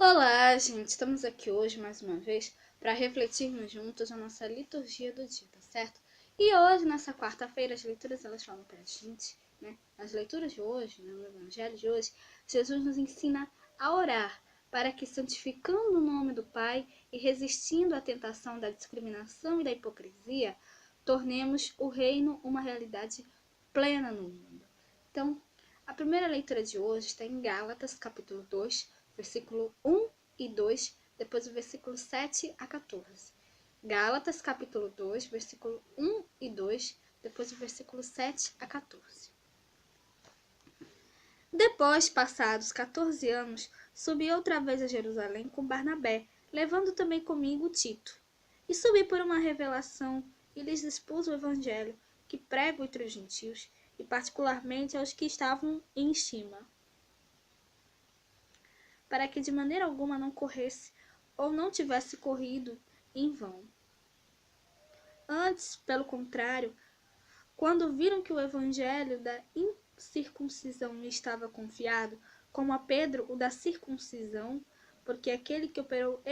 Olá, gente! Estamos aqui hoje mais uma vez para refletirmos juntos a nossa liturgia do dia, tá certo? E hoje, nessa quarta-feira, as leituras elas falam para a gente, né? As leituras de hoje, no Evangelho de hoje, Jesus nos ensina a orar para que, santificando o nome do Pai e resistindo à tentação da discriminação e da hipocrisia, tornemos o reino uma realidade plena no mundo. Então, a primeira leitura de hoje está em Gálatas, capítulo 2, versículo 1 e 2, depois o versículo 7 a 14. Gálatas, capítulo 2, versículo 1 e 2, depois o versículo 7 a 14. Depois, passados 14 anos, subi outra vez a Jerusalém com Barnabé, levando também comigo Tito. E subi por uma revelação e lhes expus o evangelho que prego entre os gentios, e particularmente aos que estavam em estima, para que de maneira alguma não corresse ou não tivesse corrido em vão. Antes, pelo contrário, quando viram que o evangelho da incircuncisão me estava confiado, como a Pedro o da circuncisão, porque aquele que operou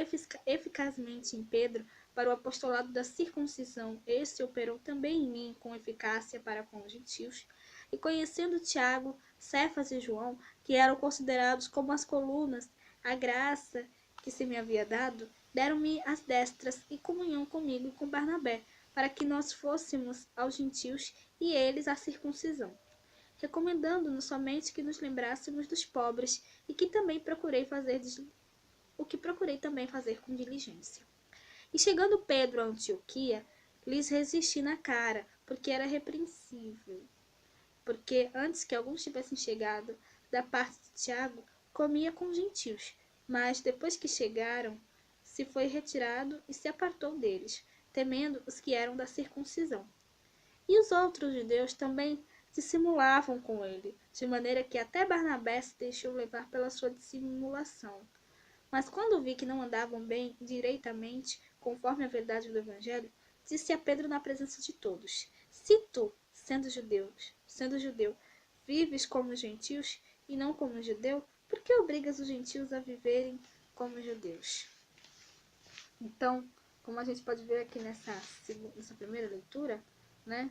eficazmente em Pedro para o apostolado da circuncisão, esse operou também em mim com eficácia para com os gentios. E conhecendo Tiago, Cefas e João, que eram considerados como as colunas, a graça que se me havia dado, deram-me as destras e comunhão comigo e com Barnabé, para que nós fôssemos aos gentios e eles à circuncisão, recomendando-nos somente que nos lembrássemos dos pobres e que também procurei fazer com diligência. E chegando Pedro a Antioquia, lhes resisti na cara, porque era repreensível. Porque antes que alguns tivessem chegado da parte de Tiago, comia com gentios, mas depois que chegaram, se foi retirado e se apartou deles, temendo os que eram da circuncisão. E os outros judeus também dissimulavam com ele, de maneira que até Barnabé se deixou levar pela sua dissimulação. Mas quando vi que não andavam bem direitamente, conforme a verdade do Evangelho, disse a Pedro na presença de todos: Se tu, sendo judeu, vives como os gentios e não como judeu, por que obrigas os gentios a viverem como judeus? Então, como a gente pode ver aqui nessa primeira leitura, né?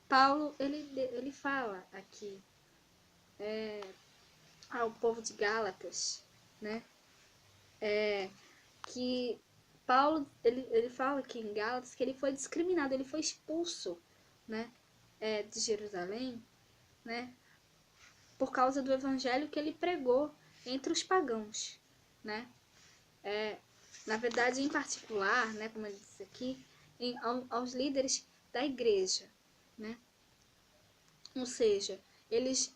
Paulo ele fala aqui ao povo de Gálatas, né? Que Paulo ele fala aqui em Gálatas que ele foi discriminado, ele foi expulso, né? De Jerusalém, né? Por causa do evangelho que ele pregou entre os pagãos, né? Na verdade, em particular, né? Como ele disse aqui, aos líderes da igreja, né? Ou seja, eles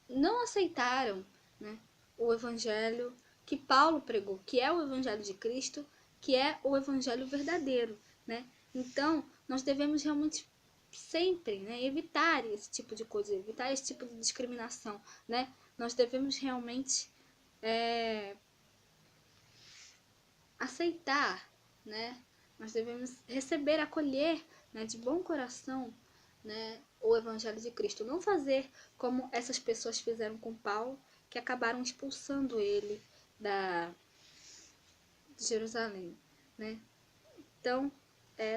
não aceitaram, né, o evangelho que Paulo pregou, que é o evangelho de Cristo, que é o evangelho verdadeiro, né? Então, nós devemos realmente sempre, né, evitar esse tipo de coisa, evitar esse tipo de discriminação, né? Nós devemos realmente aceitar, né? Nós devemos receber, acolher, né, de bom coração, né, o evangelho de Cristo. Não fazer como essas pessoas fizeram com Paulo, que acabaram expulsando ele de Jerusalém, né? Então,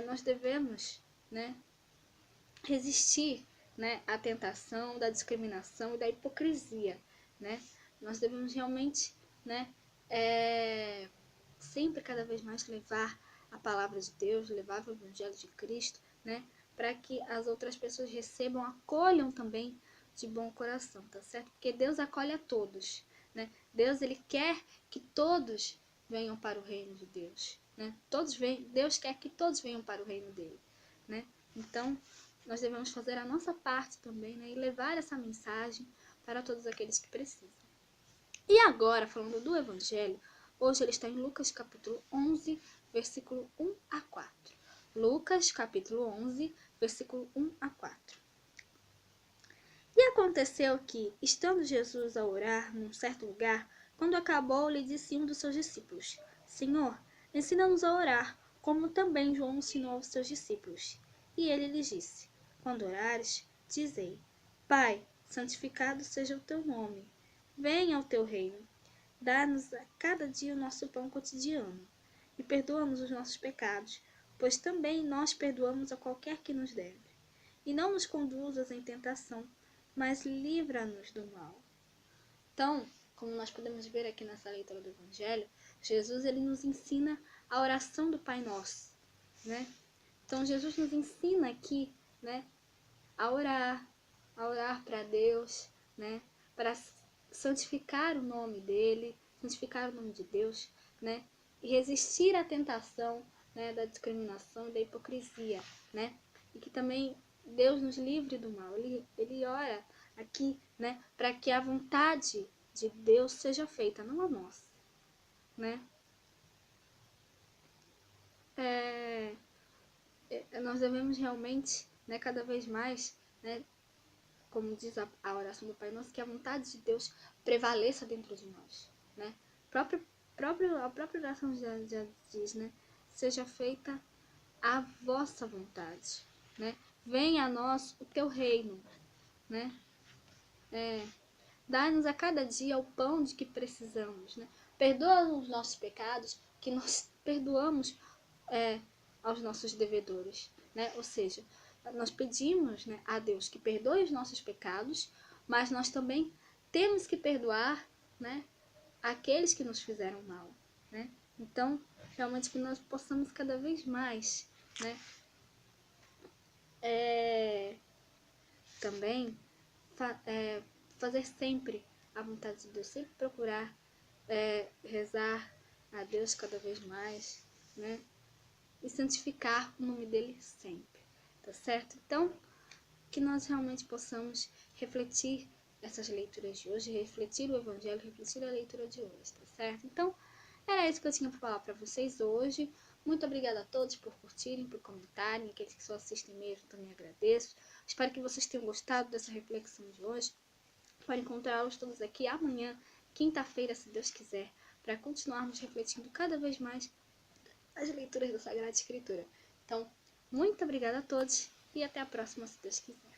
nós devemos, né, resistir, né, à tentação da discriminação e da hipocrisia, né? Nós devemos realmente, né, sempre cada vez mais levar a palavra de Deus, levar o evangelho de Cristo, né, para que as outras pessoas recebam, acolham também de bom coração, tá certo? Porque Deus acolhe a todos, né? Deus ele quer que todos venham para o reino de Deus, né? Deus quer que todos venham para o reino dele, né? Então, nós devemos fazer a nossa parte também, né, e levar essa mensagem para todos aqueles que precisam. E agora, falando do Evangelho, hoje ele está em Lucas capítulo 11, versículo 1 a 4. Lucas capítulo 11, versículo 1 a 4. E aconteceu que, estando Jesus a orar num certo lugar, quando acabou, lhe disse um dos seus discípulos: Senhor, ensina-nos a orar, como também João ensinou aos seus discípulos. E ele lhes disse: Quando orares, dizei: Pai, santificado seja o teu nome. Venha o teu reino. Dá-nos a cada dia o nosso pão cotidiano. E perdoa-nos os nossos pecados, pois também nós perdoamos a qualquer que nos deve. E não nos conduzas em tentação, mas livra-nos do mal. Então, como nós podemos ver aqui nessa leitura do Evangelho, Jesus ele nos ensina a oração do Pai Nosso, né? Então, Jesus nos ensina aqui, né, a orar para Deus, né, para santificar o nome dele, santificar o nome de Deus, né, e resistir à tentação, né, da discriminação e da hipocrisia, né, e que também Deus nos livre do mal. Ele ora aqui, né, para que a vontade de Deus seja feita, não a nossa, né. Nós devemos realmente, né, cada vez mais, né, como diz a oração do Pai Nosso, que a vontade de Deus prevaleça dentro de nós, né? A própria oração já diz, né? Seja feita a vossa vontade, né? Venha a nós o teu reino, né? Dá-nos a cada dia o pão de que precisamos, né? Perdoa os nossos pecados, que nós perdoamos aos nossos devedores, né? Ou seja, nós pedimos, né, a Deus que perdoe os nossos pecados, mas nós também temos que perdoar, né, aqueles que nos fizeram mal, né? Então, realmente que nós possamos cada vez mais, né, também fazer sempre a vontade de Deus, sempre procurar rezar a Deus cada vez mais, né? E santificar o nome dele sempre, tá certo? Então, que nós realmente possamos refletir essas leituras de hoje, refletir o Evangelho, refletir a leitura de hoje, tá certo? Então, era isso que eu tinha para falar para vocês hoje. Muito obrigada a todos por curtirem, por comentarem, aqueles que só assistem mesmo também agradeço. Espero que vocês tenham gostado dessa reflexão de hoje. Pode encontrá-los todos aqui amanhã, quinta-feira, se Deus quiser, para continuarmos refletindo cada vez mais as leituras da Sagrada Escritura. Então, muito obrigada a todos e até a próxima, se Deus quiser.